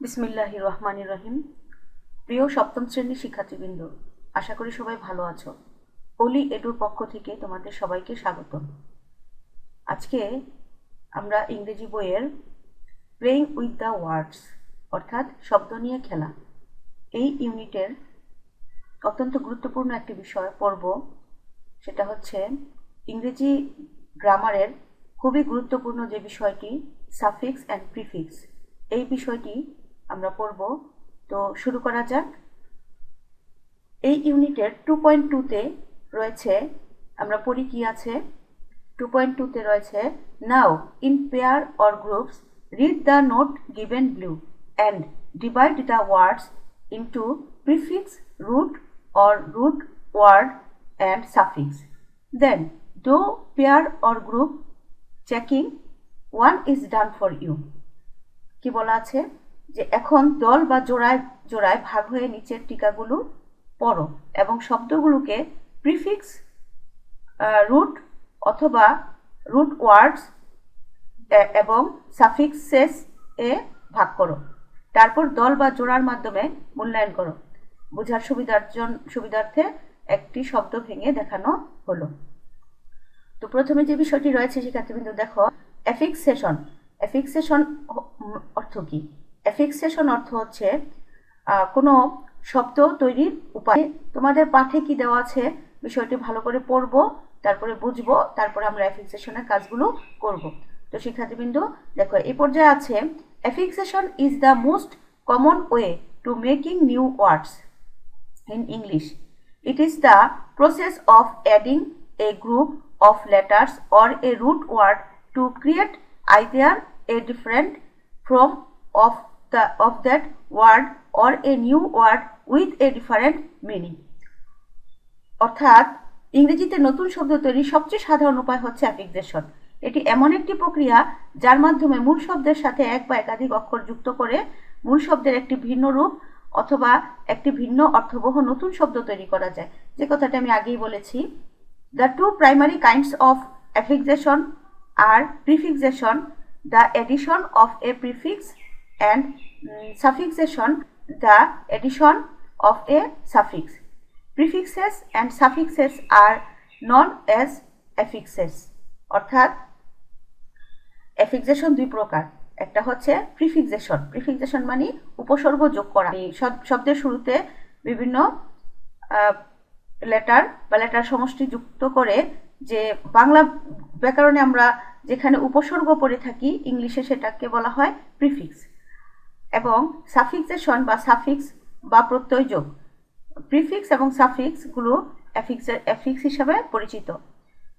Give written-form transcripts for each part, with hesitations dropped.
বিসমিল্লাহির রহমানির রহিম। প্রিয় সপ্তম শ্রেণীর শিক্ষার্থীবৃন্দ, আশা করি সবাই ভালো আছো। অলি এডুর পক্ষ থেকে তোমাদের সবাইকে স্বাগত। আজকে আমরা ইংরেজি বইয়ের প্লেইং উইথ দ্য ওয়ার্ডস অর্থাৎ শব্দ নিয়ে খেলা এই ইউনিটের অত্যন্ত গুরুত্বপূর্ণ একটি বিষয় পড়ব। সেটা হচ্ছে ইংরেজি গ্রামারের খুবই গুরুত্বপূর্ণ যে বিষয়টি সাফিক্স অ্যান্ড প্রিফিক্স, এই বিষয়টি আমরা পড়ব। তো শুরু করা যাক। এই ইউনিটের 2.2-তে রয়েছে, আমরা পড়ি কি আছে। 2.2-তে রয়েছে, now in pair or groups read the note given blue and divide the words into prefix, root or root word and suffix. Then do pair or group checking, one is done for you. কি বলা আছে যে এখন দল বা জোড়ায় জোড়ায় ভাগ হয়ে নিচের টিকাগুলো পড়ো এবং শব্দগুলোকে প্রিফিক্স, রুট অথবা রুট ওয়ার্ডস এবং সাফিক্সেস এ ভাগ করো। তারপর দল বা জোড়ার মাধ্যমে মূল্যায়ন করো। বোঝার সুবিধার্থে একটি শব্দ ভেঙে দেখানো হলো। তো প্রথমে যে বিষয়টি রয়েছে শিক্ষার্থীবৃন্দ দেখো, অ্যাফিক্সেশন। অ্যাফিক্সেশন অর্থ কি? অ্যাফিক্সেশন অর্থ হচ্ছে কোনো শব্দ তৈরির উপায়। তোমাদের পাঠে কি দেওয়া আছে বিষয়টি ভালো করে পড়বো, তারপরে বুঝবো, তারপরে আমরা অ্যাফিক্সেশনের কাজগুলো করব। তো শিক্ষার্থীবৃন্দ দেখো, এই পর্যায়ে আছে, affixation is the most common way to making new words in English. It is the process of adding a group of letters or a root word to create either a different form of that word or a new word with a different meaning. অর্থাৎ ইংরেজিতে নতুন শব্দ তৈরির সবচেয়ে সাধারণ উপায় হচ্ছে অ্যাফিক্সেশন। এটি এমন একটি প্রক্রিয়া যার মাধ্যমে মূল শব্দের সাথে এক বা একাধিক অক্ষর যুক্ত করে মূল শব্দের একটি ভিন্ন রূপ অথবা একটি ভিন্ন অর্থবহ নতুন শব্দ তৈরি করা যায়। যে কথাটা আমি আগেই বলেছি, the two primary kinds of affixation are prefixation, the addition of a prefix and suffixation, the addition of a suffix. Prefixes and suffixes are known as affixes. অর্থাৎ অ্যাফিক্সেশন দুই প্রকার। একটা হচ্ছে প্রিফিক্সেশন। প্রিফিক্সেশন মানে উপসর্গ যোগ করা। শব্দের শুরুতে বিভিন্ন লেটার বা লেটার সমষ্টি যুক্ত করে, যে বাংলা ব্যাকরণে আমরা যেখানে উপসর্গ পড়ে থাকি, ইংলিশে সেটাকে বলা হয় প্রিফিক্স। এবং সাফিক্সেশন বা সাফিক্স বা প্রত্যয় যোগ। প্রিফিক্স এবং সাফিক্সগুলো অ্যাফিক্স হিসাবে পরিচিত।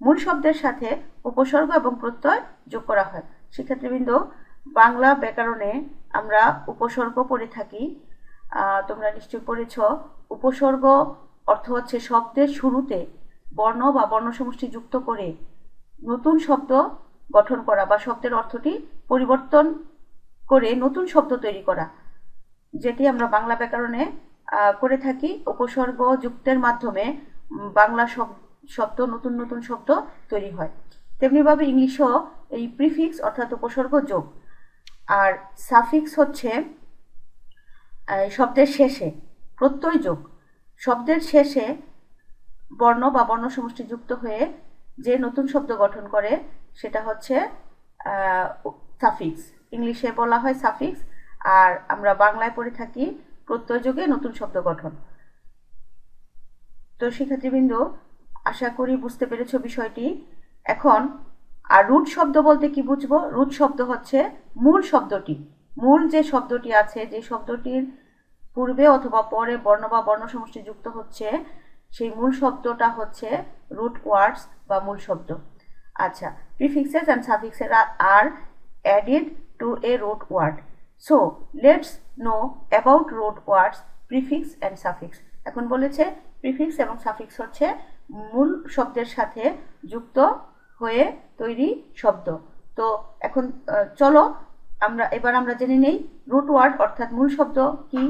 মূল শব্দের সাথে উপসর্গ এবং প্রত্যয় যোগ করা হয়। শিক্ষার্থীবৃন্দ, বাংলা ব্যাকরণে আমরা উপসর্গ পড়ে থাকি। তোমরা নিশ্চয় পড়েছ। উপসর্গ অর্থ হচ্ছে শব্দের শুরুতে বর্ণ বা বর্ণসমষ্টি যুক্ত করে নতুন শব্দ গঠন করা বা শব্দের অর্থটি পরিবর্তন করে নতুন শব্দ তৈরি করা, যেটি আমরা বাংলা ব্যাকরণে করে থাকি। উপসর্গ যুক্তের মাধ্যমে বাংলা শব্দ, নতুন নতুন শব্দ তৈরি হয়। তেমনিভাবে ইংলিশেও এই প্রিফিক্স অর্থাৎ উপসর্গ যোগ আর সাফিক্স হচ্ছে শব্দের শেষে প্রত্যয় যোগ। শব্দের শেষে বর্ণ বা বর্ণ সমষ্টি যুক্ত হয়ে যে নতুন শব্দ গঠন করে সেটা হচ্ছে সাফিক্স। ইংলিশে বলা হয় সাফিক্স, আর আমরা বাংলায় পড়ে থাকি প্রত্যয় যোগে নতুন শব্দ গঠন। তো শিক্ষার্থীবৃন্দ, আশা করি বুঝতে পেরেছ বিষয়টি। এখন আর রুট শব্দ বলতে কি বুঝবো? রুট শব্দ হচ্ছে মূল শব্দটি, মূল যে শব্দটি আছে, যে শব্দটির পূর্বে অথবা পরে বর্ণ বা বর্ণ সমষ্টি যুক্ত হচ্ছে, সেই মূল শব্দটা হচ্ছে রুট ওয়ার্ডস বা মূল শব্দ। আচ্ছা, prefixes and suffixes are added to a root word. So let's know about root words, prefix and suffix. এখন বলেছে প্রিফিক্স এবং সাফিক্স হচ্ছে মূল শব্দের সাথে যুক্ত হয়ে তৈরি শব্দ। তো এখন চলো এবার আমরা জেনে নেই রুট ওয়ার্ড অর্থাৎ মূল শব্দ কি,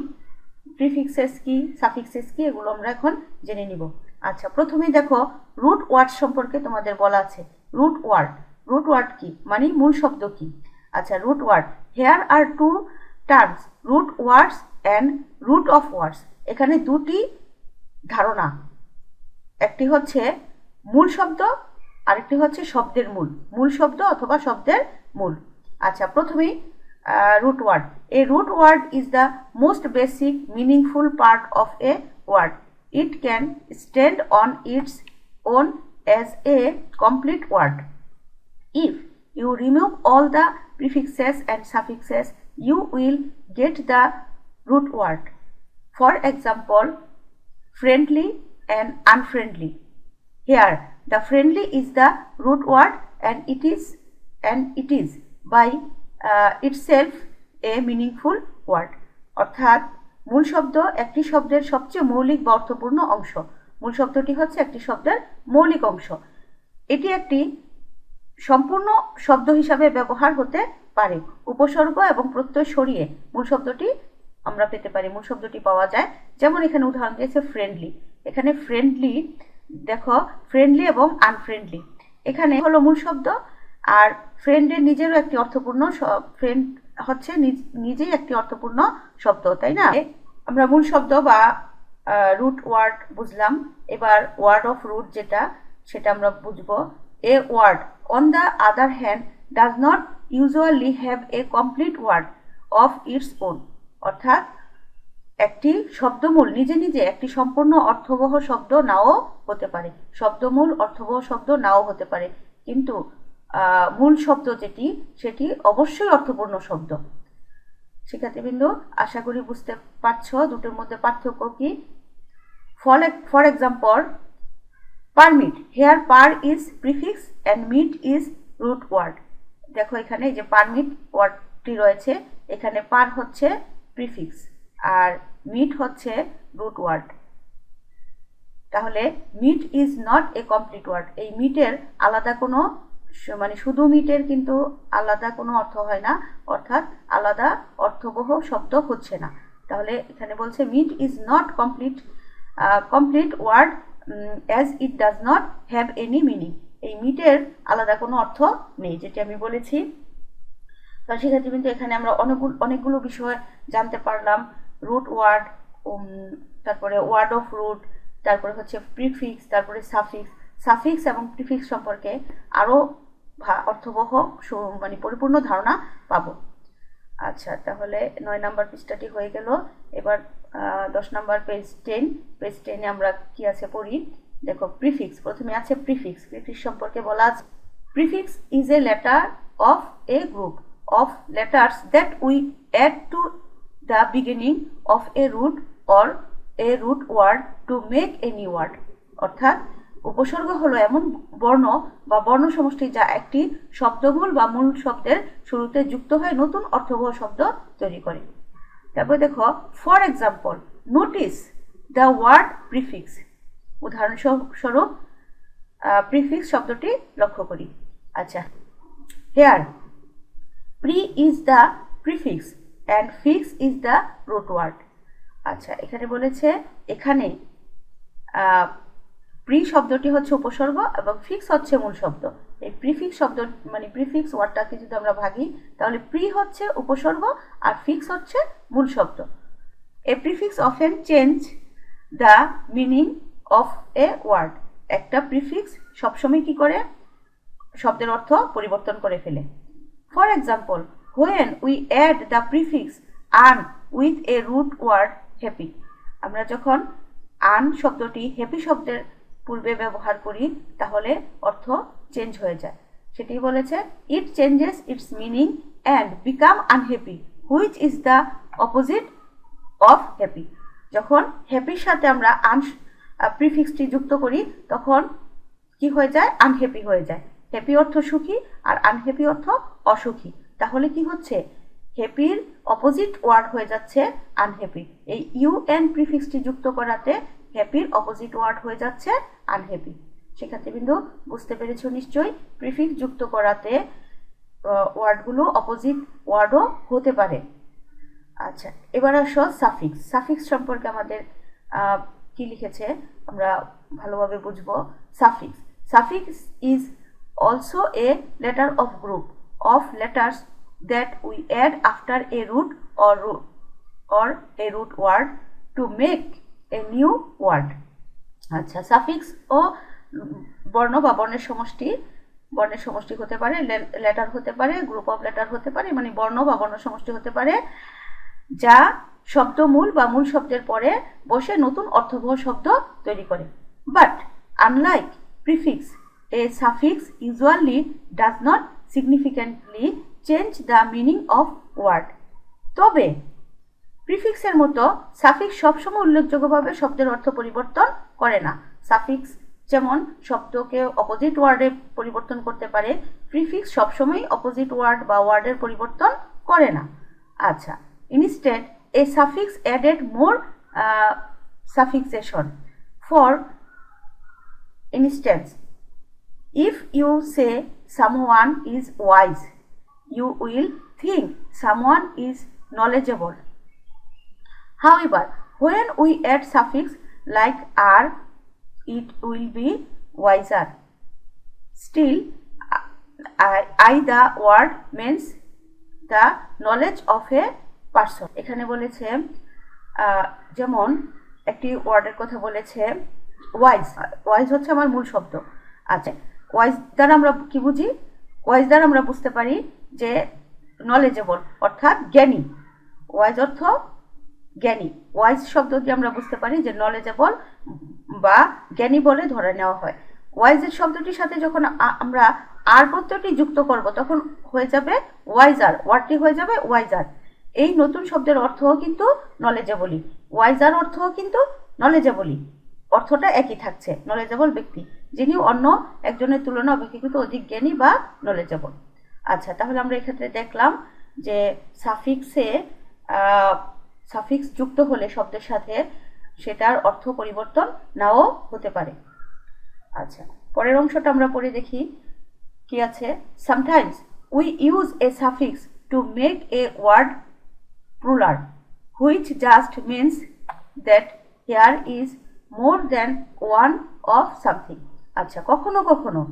প্রিফিক্সেস কি, সাফিক্সেস কি, এগুলো আমরা এখন জেনে নিব। আচ্ছা, প্রথমেই দেখো রুট ওয়ার্ড সম্পর্কে তোমাদের বলা আছে। রুট ওয়ার্ড, রুট ওয়ার্ড কি মানে মূল শব্দ কি? আচ্ছা, root word, here are two terms root words and root of words. এখানে দুটি ধারণা, একটি হচ্ছে মূল শব্দ, আরেকটি হচ্ছে শব্দের মূল, মূল শব্দ অথবা শব্দের মূল। আচ্ছা, প্রথমেই root word. A root word is the most basic meaningful part of a word. It can stand on its own as a complete word. If you remove all the prefixes and suffixes, you will get the root word. For example, friendly and unfriendly. Here, the friendly is the root word and it is by itself a meaningful word. অর্থাৎ মূল শব্দ একটি শব্দের সবচেয়ে মৌলিক বা অর্থপূর্ণ অংশ। মূল শব্দটি হচ্ছে একটি শব্দের মৌলিক অংশ। এটি একটি সম্পূর্ণ শব্দ হিসাবে ব্যবহার হতে পারে। উপসর্গ এবং প্রত্যয় সরিয়ে মূল শব্দটি আমরা পেতে পারি, মূল শব্দটি পাওয়া যায়। যেমন এখানে উদাহরণ দিয়েছে ফ্রেন্ডলি। এখানে ফ্রেন্ডলি, দেখো ফ্রেন্ডলি এবং আনফ্রেন্ডলি, এখানে হলো মূল শব্দ। আর ফ্রেন্ডের নিজেরও একটি অর্থপূর্ণ, ফ্রেন্ড হচ্ছে নিজেই একটি অর্থপূর্ণ শব্দ, তাই না? আমরা মূল শব্দ বা রুট ওয়ার্ড বুঝলাম। এবার ওয়ার্ড অফ রুট যেটা, সেটা আমরা বুঝবো। A word on the other hand does not usually have a complete word of its own. অর্থাৎ একটি শব্দমূল নিজে নিজে একটি সম্পূর্ণ অর্থবহ শব্দ নাও হতে পারে, শব্দমূল অর্থবহ শব্দ নাও হতে পারে, কিন্তু মূল শব্দ যেটি সেটি অবশ্যই অর্থপূর্ণ শব্দ। শিক্ষার্থীবৃন্দ, আশা করি বুঝতে পারছো দুটোর মধ্যে পার্থক্য কি। For example, permit, here per is prefix and mit is root word. দেখো এখানে যে পারমিট ওয়ার্ডটি রয়েছে, এখানে পার হচ্ছে প্রিফিক্স আর মিট হচ্ছে রুট ওয়ার্ড। তাহলে mit is not a complete word. এই মিটের আলাদা কোনো, মানে শুধু মিটের কিন্তু আলাদা কোনো অর্থ হয় না, অর্থাৎ আলাদা অর্থবহ শব্দ হচ্ছে না। তাহলে এখানে বলছে mit is not complete word as it does not have any meaning. এই মিটের আলাদা কোনো অর্থ নেই, যেটি আমি বলেছি। তাহলে শিক্ষার্থী কিন্তু এখানে আমরা অনেকগুলো বিষয় জানতে পারলাম। রুট ওয়ার্ড, তারপরে ওয়ার্ড অফ রুট, তারপরে হচ্ছে প্রিফিক্স, তারপরে সাফিক্স এবং প্রিফিক্স সম্পর্কে আরও অর্থবহ মানে পরিপূর্ণ ধারণা পাবো। আচ্ছা, তাহলে 9 নম্বর পৃষ্ঠাটি হয়ে গেল। এবার 10 নম্বর পেজ 10 আমরা কি আছে পড়ি। দেখো প্রিফিক্স, প্রথমে আছে প্রিফিক্স সম্পর্কে বলা আছে। Prefix is a letter of A group of letters that we add to the beginning of a root or a root word to make a new word. অর্থাৎ উপসর্গ হলো এমন বর্ণ বা বর্ণ সমষ্টি যা একটি শব্দমূল বা মূল শব্দের শুরুতে যুক্ত হয়ে নতুন অর্থবহ শব্দ তৈরি করে। তারপরে দেখো, for example, notice the word prefix. উদাহরণস্বরূপ প্রিফিক্স শব্দটি লক্ষ্য করি। আচ্ছা, here pre is the prefix and fix is the root word. আচ্ছা, এখানে বলেছে এখানে প্রি শব্দটি হচ্ছে উপসর্গ এবং ফিক্স হচ্ছে মূল শব্দ। এই প্রিফিক্স শব্দ মানে প্রিফিক্স ওয়ার্ডটাকে যদি আমরা ভাগি, তাহলে প্রি হচ্ছে উপসর্গ আর ফিক্স হচ্ছে মূল শব্দ। A prefix often change the meaning of a word. একটা প্রিফিক্স সবসময় কি করে, শব্দের অর্থ পরিবর্তন করে ফেলে। For example, when we add the prefix an with a root word happy, আমরা যখন আন শব্দটি হ্যাপি শব্দের পূর্বে ব্যবহার করি তাহলে অর্থ চেঞ্জ হয়ে যায়। সেটি বলেছে, it changes its meaning and become unhappy, which is the opposite of happy. যখন হ্যাপির সাথে আমরা আন প্রিফিক্সটি যুক্ত করি তখন কি হয়ে যায়, আনহ্যাপি হয়ে যায়। হ্যাপি অর্থ সুখী আর আনহ্যাপি অর্থ অসুখী। তাহলে কি হচ্ছে, হ্যাপির অপোজিট ওয়ার্ড হয়ে যাচ্ছে আনহ্যাপি। এই ইউএন প্রিফিক্সটি যুক্ত করাতে হ্যাপির অপোজিট ওয়ার্ড হয়ে যাচ্ছে আনহ্যাপি। শিক্ষার্থীবৃন্দু বুঝতে পেরেছো নিশ্চয়ই, প্রিফিক্স যুক্ত করাতে ওয়ার্ডগুলো অপোজিট ওয়ার্ডও হতে পারে। আচ্ছা, এবার আসো সাফিক্স সম্পর্কে আমাদের কি লিখেছে আমরা ভালোভাবে বুঝবো। Suffix is also a letter of group of letters that we add after a root or or a root word to make a new word. আচ্ছা, সাফিক্স ও বর্ণ বা বর্ণের সমষ্টি হতে পারে, লেটার হতে পারে, গ্রুপ অফ লেটার হতে পারে, মানে বর্ণ বা বর্ণ সমষ্টি হতে পারে, যা শব্দমূল বা মূল শব্দের পরে বসে নতুন অর্থবহ শব্দ তৈরি করে। But unlike prefix, a suffix usually does not significantly change the meaning of word. তবে প্রিফিক্সের মতো সাফিক্স সবসময় উল্লেখযোগ্যভাবে শব্দের অর্থ পরিবর্তন করে না। সাফিক্স যেমন শব্দকে অপোজিট ওয়ার্ডে পরিবর্তন করতে পারে, প্রিফিক্স সবসময় অপোজিট ওয়ার্ড বা ওয়ার্ডের পরিবর্তন করে না। আচ্ছা, instead a suffix added more suffixation. For instance, if you say someone is wise, you will think someone is knowledgeable. However, when we add suffix like "are", it will be wiser. Still, I the word means the knowledge of a person. এখানে বলেছে যেমন একটি ওয়ার্ডের কথা বলেছে wise. Wise হচ্ছে আমার মূল শব্দ। আচ্ছা, ওয়াইজ দ্বারা আমরা কি বুঝি? ওয়াইজ দ্বারা আমরা বুঝতে পারি যে নলেজেবল অর্থাৎ জ্ঞানী। ওয়াইজ অর্থ জ্ঞানী। ওয়াইজ শব্দ দিয়ে আমরা বুঝতে পারি যে নলেজেবল বা জ্ঞানী বলে ধরে নেওয়া হয়। ওয়াইজের শব্দটির সাথে যখন আমরা আর প্রত্যয়টি যুক্ত করব তখন হয়ে যাবে ওয়াইজার, ওয়ার্ডটি হয়ে যাবে ওয়াইজার। এই নতুন শব্দের অর্থও কিন্তু নলেজেবলই, ওয়াইজার অর্থও কিন্তু নলেজেবলই, অর্থটা একই থাকছে। নলেজেবল ব্যক্তি যিনি অন্য একজনের তুলনায় অপেক্ষাকৃত অধিক জ্ঞানী বা নলেজেবল। আচ্ছা, তাহলে আমরা এক্ষেত্রে দেখলাম যে সাফিক্স যুক্ত হলে শব্দের সাথে সেটার অর্থ পরিবর্তন নাও হতে পারে। আচ্ছা, পরের অংশটা আমরা পড়ে দেখি কি আছে। Sometimes we use a suffix to make a word plural, which just means that here is more than one of something. আচ্ছা, কখনো কখনো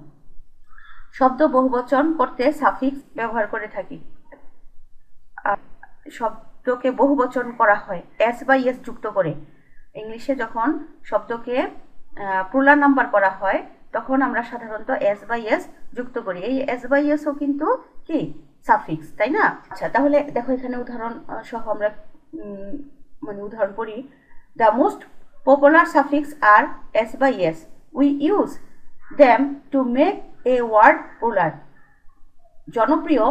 শব্দ বহুবচন করতে সাফিক্স ব্যবহার করে থাকি। শব্দকে বহুবচন করা হয় এস বা এস যুক্ত করে। ইংলিশে যখন শব্দকে প্লুরাল নাম্বার করা হয় তখন আমরা সাধারণত এস বা এস যুক্ত করি। এই এস বা এসও কিন্তু কি সাফিক্স, তাই না? আচ্ছা, তাহলে দেখো এখানে উদাহরণ সহ আমরা উদাহরণ পড়ি। The most popular suffix are S by S, we use them to make a word plural. জনপ্রিয়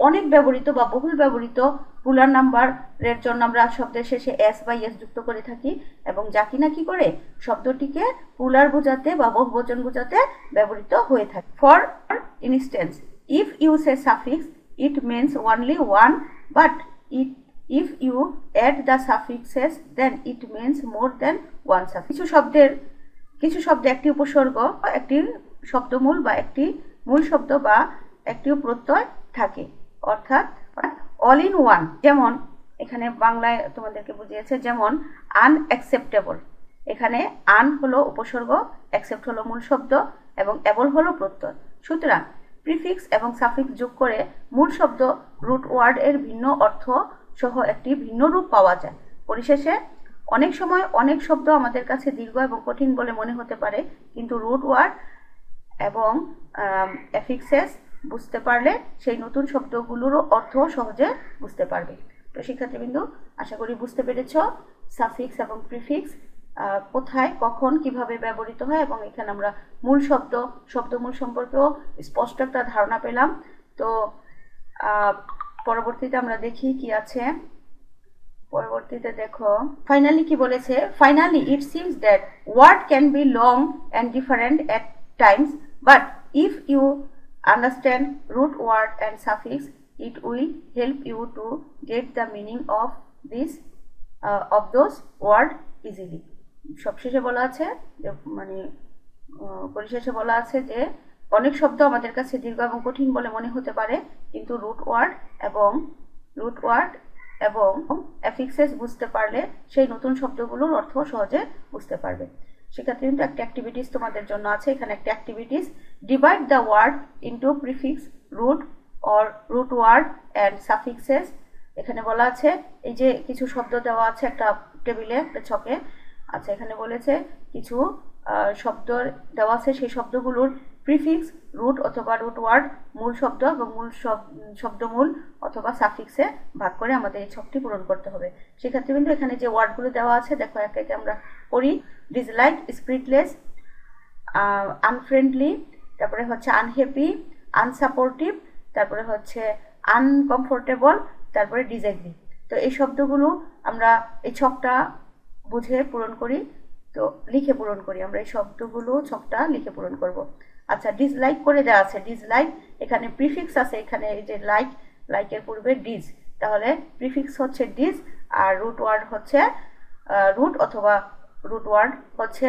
অনেক ব্যবহৃত বা বহুল ব্যবহৃত প্লুরাল নাম্বারের জন্য আমরা শব্দের শেষে এস বাই এস যুক্ত করে থাকি এবং যা কিনা কি করে শব্দটিকে প্লুরাল বোঝাতে বা বহুবচন বোঝাতে ব্যবহৃত হয়ে থাকে। For instance, if you say suffix, it means only one, but if you add the suffixes, then it means more than one suffix. কিছু শব্দে একটি উপসর্গ, একটি শব্দমূল বা একটি মূল শব্দ বা একটি প্রত্যয় থাকে, অর্থাৎ অল ইন ওয়ান। যেমন এখানে বাংলায় তোমাদেরকে বুঝিয়েছে, যেমন আনঅ্যাকসেপ্টেবল। এখানে আন হলো উপসর্গ, অ্যাকসেপ্ট হলো মূল শব্দ এবং এবল হলো প্রত্যয়। সুতরাং প্রিফিক্স এবং সাফিক্স যোগ করে মূল শব্দ রুট ওয়ার্ড এর ভিন্ন অর্থ সহ একটি ভিন্ন রূপ পাওয়া যায়। পরিশেষে অনেক সময় অনেক শব্দ আমাদের কাছে দীর্ঘ এবং কঠিন বলে মনে হতে পারে, কিন্তু রুট ওয়ার্ড এবং অ্যাফিক্সেস বুঝতে পারলে সেই নতুন শব্দগুলোরও অর্থ সহজে বুঝতে পারবে। তো শিক্ষার্থীবৃন্দ, আশা করি বুঝতে পেরেছ সাফিক্স এবং প্রিফিক্স কোথায় কখন কিভাবে ব্যবহৃত হয়, এবং এখানে আমরা মূল শব্দমূল সম্পর্কেও স্পষ্ট একটা ধারণা পেলাম। তো পরবর্তীতে আমরা দেখি কি আছে। পরবর্তীতে দেখো ফাইনালি কি বলেছে। Finally it seems that word can be long and different at times, but if you understand root word and suffix, it will help you to get the meaning of those word easily. সবশেষে বলা আছে যে পরিশেষে বলা আছে যে অনেক শব্দ আমাদের কাছে দীর্ঘ এবং কঠিন বলে মনে হতে পারে, কিন্তু রুট ওয়ার্ড এবং অ্যাফিক্সেস বুঝতে পারলে সেই নতুন শব্দগুলোর অর্থ সহজে বুঝতে পারবে। শিক্ষার্থী, কিন্তু একটা অ্যাক্টিভিটিস তোমাদের জন্য আছে। এখানে একটা activities, divide the word into prefix, root or root word and suffixes এখানে বলা আছে এই যে কিছু শব্দ দেওয়া আছে একটা টেবিলে, একটা ছকে। আচ্ছা, এখানে বলেছে কিছু শব্দ দেওয়া আছে, সেই শব্দগুলোর প্রিফিক্স, রুট অথবা রুট ওয়ার্ড, মূল শব্দ এবং মূল শব্দমূল অথবা সাফিক্সে ভাগ করে আমাদের এই ছকটি পূরণ করতে হবে। সেক্ষেত্রে কিন্তু এখানে যে ওয়ার্ডগুলো দেওয়া আছে দেখো একে একে আমরা পড়ি। ডিসলাইক, স্পিরিটলেস, আনফ্রেন্ডলি, তারপরে হচ্ছে আনহ্যাপি, আনসাপোর্টিভ, তারপরে হচ্ছে আনকমফোর্টেবল, তারপরে ডিসএগ্রি। তো এই শব্দগুলো আমরা এই ছকটা বুঝে পূরণ করি, তো লিখে পূরণ করি। আমরা এই শব্দগুলো ছকটা লিখে পূরণ করব। আচ্ছা, ডিসলাইক করে দেওয়া আছে। ডিসলাইক, এখানে প্রিফিক্স আছে, এখানে এই যে লাইক, লাইকের পূর্বে ডিস, তাহলে প্রিফিক্স হচ্ছে ডিস আর রুট ওয়ার্ড হচ্ছে রুট অথবা রুট ওয়ার্ড হচ্ছে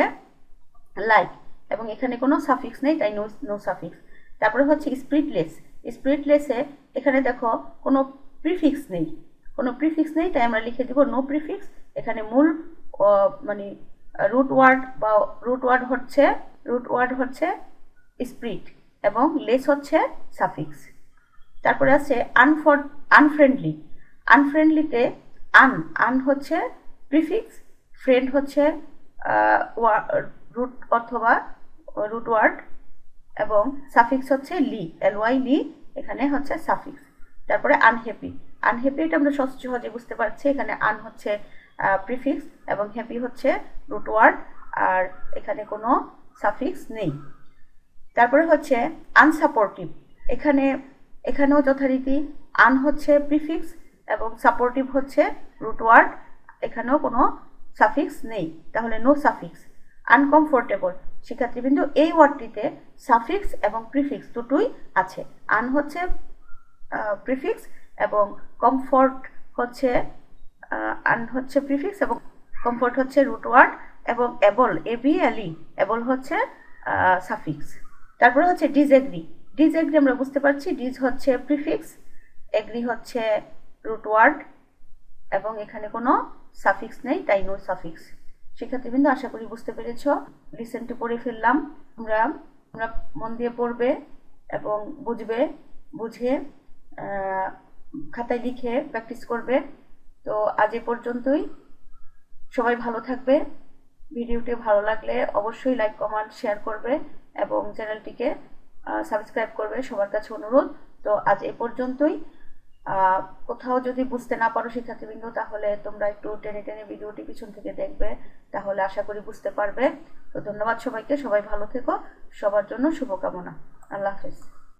লাইক, এবং এখানে কোনো সাফিক্স নেই, তাই নো সাফিক্স। তারপরে হচ্ছে স্পিরিটলেস। স্পিরিটলেসে এখানে দেখো কোনো প্রিফিক্স নেই, কোনো প্রিফিক্স নেই, তাই আমরা লিখে দিব নো প্রিফিক্স। এখানে মূল মানে রুট ওয়ার্ড হচ্ছে স্পিরিট এবং লেস হচ্ছে সাফিক্স। তারপরে আছে আনফ্রেন্ডলি। আনফ্রেন্ডলিতে আন হচ্ছে প্রিফিক্স, ফ্রেন্ড হচ্ছে রুট অথবা রুট ওয়ার্ড এবং সাফিক্স হচ্ছে লি, LY লি, এখানে হচ্ছে সাফিক্স। তারপরে আনহ্যাপি। আনহ্যাপি এটা আমরা সহজে বুঝতে পারছি, এখানে আন হচ্ছে প্রিফিক্স এবং হ্যাপি হচ্ছে রুট ওয়ার্ড, আর এখানে কোনো সাফিক্স নেই। তারপরে হচ্ছে আনসাপোর্টিভ। এখানেও যথারীতি আন হচ্ছে প্রিফিক্স এবং সাপোর্টিভ হচ্ছে রুট ওয়ার্ড, এখানেও কোনো সাফিক্স নেই, তাহলে নো সাফিক্স। আনকমফোর্টেবল, শিক্ষার্থীবৃন্দ এই ওয়ার্ডটিতে সাফিক্স এবং প্রিফিক্স দুটোই আছে। আন হচ্ছে প্রিফিক্স এবং কমফোর্ট হচ্ছে আন হচ্ছে প্রিফিক্স এবং কমফোর্ট হচ্ছে রুট ওয়ার্ড, এবং এবল, এবল হচ্ছে সাফিক্স। তারপরে হচ্ছে ডিসএগ্রি। ডিসএগ্রি আমরা বুঝতে পারছি, ডিস হচ্ছে প্রিফিক্স, এগ্রি হচ্ছে রুট ওয়ার্ড এবং এখানে কোনো সাফিক্স নেই, তাই নো সাফিক্স। শিক্ষার্থীবৃন্দ আশা করি বুঝতে পেরেছ। লিসেনটি পড়ে ফেললাম, আমরা মন দিয়ে পড়বে এবং বুঝে খাতায় লিখে প্র্যাকটিস করবে। তো আজ এ পর্যন্তই, সবাই ভালো থাকবে। ভিডিওটি ভালো লাগলে অবশ্যই লাইক, কমেন্ট, শেয়ার করবে এবং চ্যানেলটিকে সাবস্ক্রাইব করবে, সবার কাছে অনুরোধ। তো আজ এ পর্যন্তই। কোথাও যদি বুঝতে না পারো শিক্ষার্থীবৃন্দ, তাহলে তোমরা একটু টেনে টেনে ভিডিওটি পিছন থেকে দেখবে, তাহলে আশা করি বুঝতে পারবে। তো ধন্যবাদ সবাইকে, সবাই ভালো থেকো, সবার জন্য শুভকামনা। আল্লাহ হাফেজ।